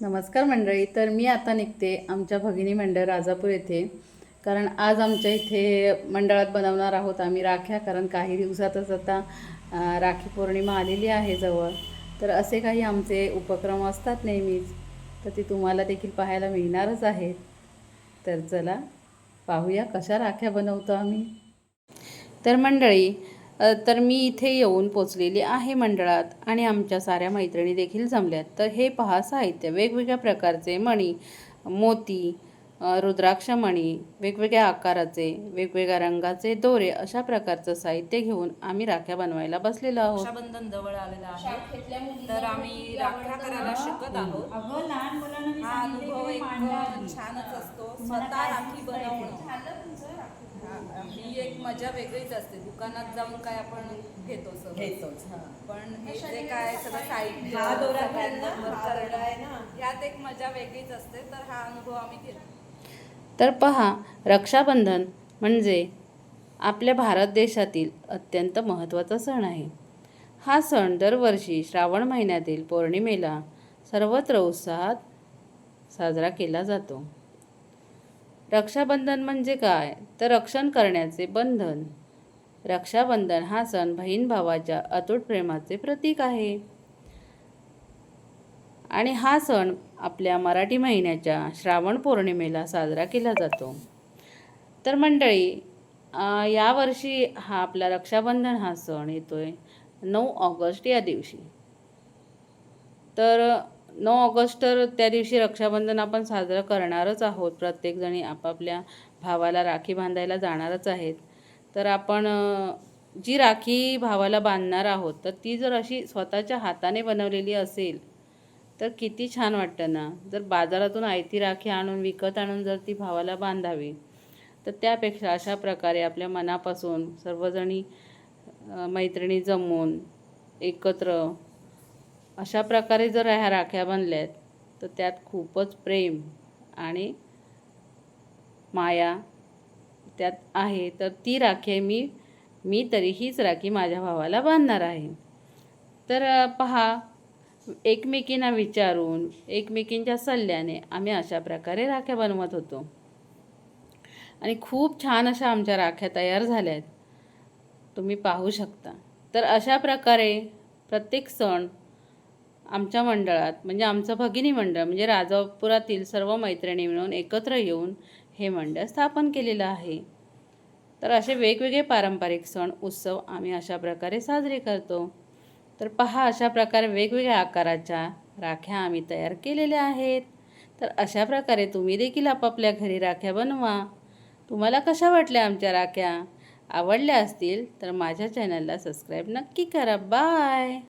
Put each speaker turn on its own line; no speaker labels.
नमस्कार मंडळी. तर मी आता निघते आमच्या भगिनी मंडळ राजापूर येथे, कारण आज आमच्या इथे मंडळात बनवणार आहोत आम्ही राख्या. कारण काही दिवसातच आता राखी पौर्णिमा आलेली आहे जवळ. तर असे काही आमचे उपक्रम असतात नेहमीच, तर ती तुम्हाला देखील पाहायला मिळणारच आहेत. तर चला पाहूया कशा राख्या बनवतो आम्ही. तर मंडळी, तर मी इथे येऊन पोचलेली आहे मंडळात आणि आमच्या साऱ्या मैत्रिणी देखील जमल्यात. तर हे पहा साहित्य, वेगवेगळ्या प्रकारचे मणी, मोती, रुद्राक्ष मणी, वेगवेगळ्या आकाराचे, वेगवेगळ्या रंगाचे दोरे, अशा प्रकारचं साहित्य घेऊन आम्ही राख्या बनवायला बसलेलो आहोत.
रक्षाबंधन जवळ आलेलं आहे, तर आम्ही राख्या करायला शिकत आहोत. हा अनुभव एक छानच असतो. स्वतः राखी बनवणं ही एक मजा वेगळीच असते. दुकानात जाऊन काय आपण घेतोच, पण हे जे काय सगळं साहित्य यात एक मजा वेगळीच असते. तर हा अनुभव आम्ही घेतो.
तर पहा, रक्षाबंधन म्हणजे आपल्या भारत देशातील अत्यंत महत्त्वाचा सण आहे. हा सण दरवर्षी श्रावण महिन्यातील पौर्णिमेला सर्वत्र उत्साहात साजरा केला जातो. रक्षाबंधन म्हणजे काय? तर रक्षण करण्याचे बंधन. रक्षाबंधन हा सण बहीण भावाच्या अतूट प्रेमाचे प्रतीक आहे आणि हा सण आपल्या मराठी महिन्याच्या श्रावण पौर्णिमेला साजरा केला जातो. तर मंडळी, यावर्षी हा आपला रक्षाबंधन हा सण येतोय 9 ऑगस्ट या दिवशी. तर 9 ऑगस्ट, तर त्या दिवशी रक्षाबंधन आपण साजरं करणारच आहोत. प्रत्येकजणी आपापल्या भावाला राखी बांधायला जाणारच आहेत. तर आपण जी राखी भावाला बांधणार आहोत, तर ती जर अशी स्वतःच्या हाताने बनवलेली असेल तर किती छान वाटतं ना. जर बाजारातून आयती राखी आणून विकत आणून जर ती भावाला बांधावी, तर त्यापेक्षा अशा प्रकारे आपल्या मनापासून सर्वजणी मैत्रिणी जमून एकत्र अशा प्रकारे जर ह्या राख्या बनल्यात, तर त्यात खूपच प्रेम आणि माया त्यात आहे. तर ती राखी मी तरी हीच राखी माझ्या भावाला बांधणार आहे. तर पहा, एकमेकींना विचारून, एकमेकींच्या सल्ल्याने आम्ही अशा प्रकारे राख्या बनवत होतो आणि खूप छान अशा आमच्या राख्या तयार झाल्या आहेत, तुम्ही पाहू शकता. तर अशा प्रकारे प्रत्येक सण आमच्या मंडळात, म्हणजे आमचं भगिनी मंडळ म्हणजे राजापुरातील सर्व मैत्रिणी मिळून एकत्र येऊन हे मंडळ स्थापन केलेलं आहे. तर असे वेगवेगळे पारंपरिक सण उत्सव आम्ही अशा प्रकारे साजरे करतो. तर पहा, अशा प्रकारे वेगवेगळ्या आकाराच्या राख्या आम्ही तयार केलेल्या आहेत. तर अशा प्रकारे तुम्ही देखील आपापल्या घरी राख्या बनवा. तुम्हाला कशा वाटल्या आमच्या राख्या? आवडल्या असतील तर माझ्या चॅनलला सबस्क्राईब नक्की करा. बाय.